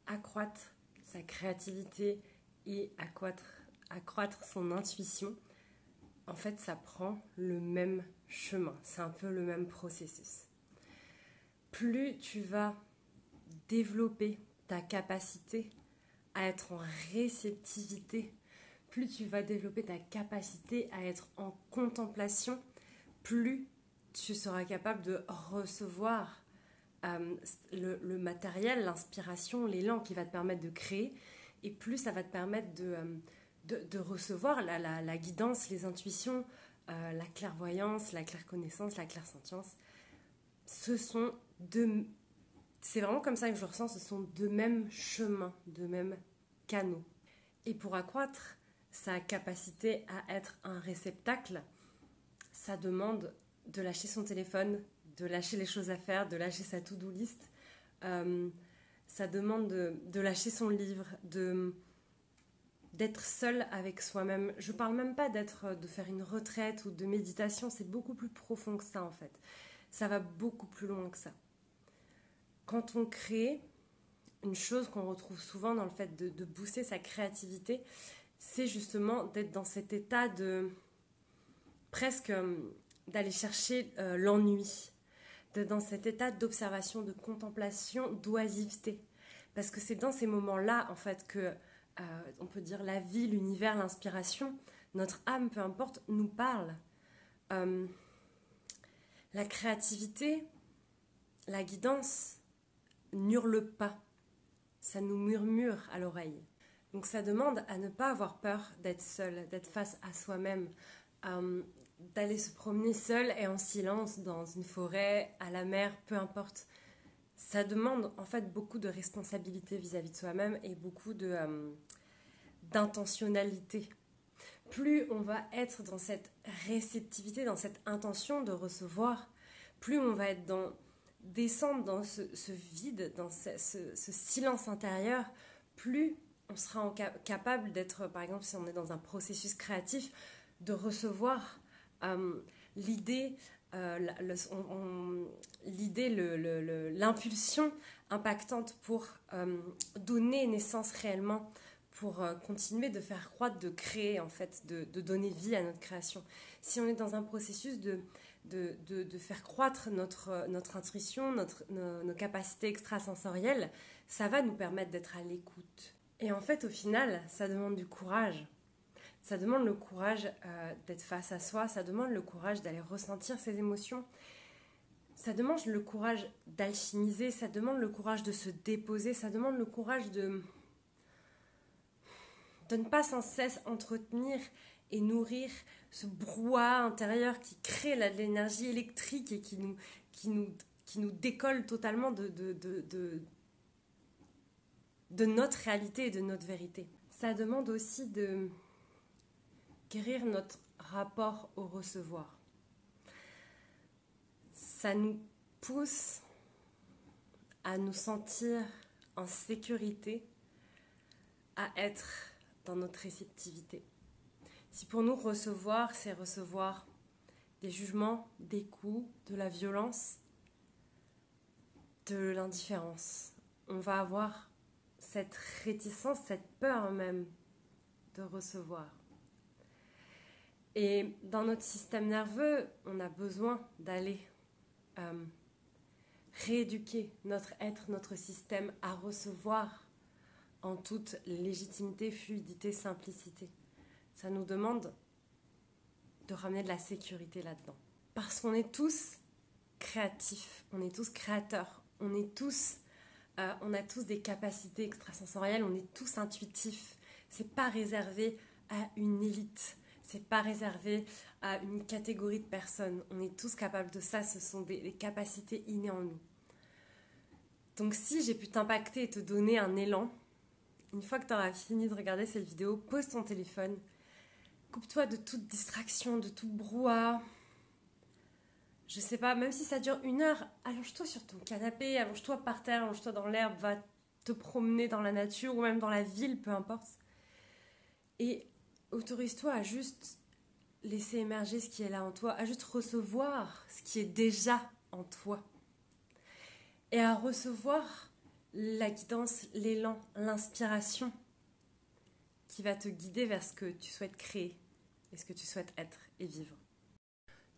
accroître sa créativité et accroître son intuition, en fait, ça prend le même chemin. C'est un peu le même processus. Plus tu vas développer ta capacité à être en réceptivité, plus tu vas développer ta capacité à être en contemplation, plus tu seras capable de recevoir le matériel, l'inspiration, l'élan qui va te permettre de créer, et plus ça va te permettre de recevoir la guidance, les intuitions, la clairvoyance, la clairconnaissance, la clairsentience. C'est vraiment comme ça que je ressens, ce sont deux mêmes chemins, deux mêmes canaux. Et pour accroître sa capacité à être un réceptacle, ça demande de lâcher son téléphone, de lâcher les choses à faire, de lâcher sa to-do list. Ça demande de lâcher son livre, d'être seul avec soi-même. Je parle même pas de faire une retraite ou de méditation, c'est beaucoup plus profond que ça en fait. Ça va beaucoup plus loin que ça. Quand on crée, une chose qu'on retrouve souvent dans le fait de booster sa créativité, c'est justement d'être dans cet état de presque d'aller chercher l'ennui, d'être dans cet état d'observation, de contemplation, d'oisiveté. Parce que c'est dans ces moments-là, en fait, que on peut dire la vie, l'univers, l'inspiration, notre âme, peu importe, nous parle. La créativité, la guidance n'hurle pas. Ça nous murmure à l'oreille. Donc ça demande à ne pas avoir peur d'être seul, d'être face à soi-même, d'aller se promener seul et en silence dans une forêt, à la mer, peu importe. Ça demande en fait beaucoup de responsabilité vis-à-vis de soi-même et beaucoup d'intentionnalité. Plus on va être dans cette réceptivité, dans cette intention de recevoir, plus on va être descendre dans ce vide, dans ce silence intérieur, plus on sera capable d'être, par exemple, si on est dans un processus créatif, de recevoir l'idée, l'impulsion impactante pour donner naissance réellement, pour continuer de faire croître, de créer, en fait, de donner vie à notre création. Si on est dans un processus de faire croître notre intuition, nos capacités extrasensorielles, ça va nous permettre d'être à l'écoute. Et en fait, au final, ça demande du courage. Ça demande le courage d'être face à soi, ça demande le courage d'aller ressentir ses émotions, ça demande le courage d'alchimiser, ça demande le courage de se déposer, ça demande le courage de ne pas sans cesse entretenir et nourrir ce brouhaha intérieur qui crée de l'énergie électrique et qui nous décolle totalement de notre réalité et de notre vérité. Ça demande aussi de guérir notre rapport au recevoir. Ça nous pousse à nous sentir en sécurité, à être dans notre réceptivité. Si pour nous recevoir, c'est recevoir des jugements, des coups, de la violence, de l'indifférence, on va avoir cette réticence, cette peur même de recevoir. Et dans notre système nerveux, on a besoin d'aller rééduquer notre être, notre système à recevoir en toute légitimité, fluidité, simplicité. Ça nous demande de ramener de la sécurité là-dedans. Parce qu'on est tous créatifs, on est tous créateurs, on a tous des capacités extrasensorielles, on est tous intuitifs. C'est pas réservé à une élite, c'est pas réservé à une catégorie de personnes. On est tous capables de ça, ce sont des capacités innées en nous. Donc si j'ai pu t'impacter et te donner un élan, une fois que tu auras fini de regarder cette vidéo, pose ton téléphone, coupe-toi de toute distraction, de tout brouhaha. Je sais pas, même si ça dure 1 heure, allonge-toi sur ton canapé, allonge-toi par terre, allonge-toi dans l'herbe, va te promener dans la nature ou même dans la ville, peu importe. Et autorise-toi à juste laisser émerger ce qui est là en toi, à juste recevoir ce qui est déjà en toi. Et à recevoir la guidance, l'élan, l'inspiration qui va te guider vers ce que tu souhaites créer et ce que tu souhaites être et vivre.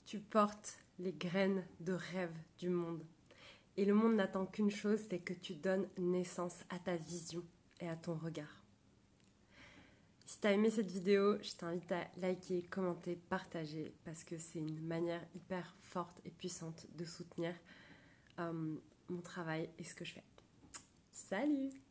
Tu portes les graines de rêve du monde. Et le monde n'attend qu'une chose, c'est que tu donnes naissance à ta vision et à ton regard. Si tu as aimé cette vidéo, je t'invite à liker, commenter, partager parce que c'est une manière hyper forte et puissante de soutenir mon travail et ce que je fais. Salut!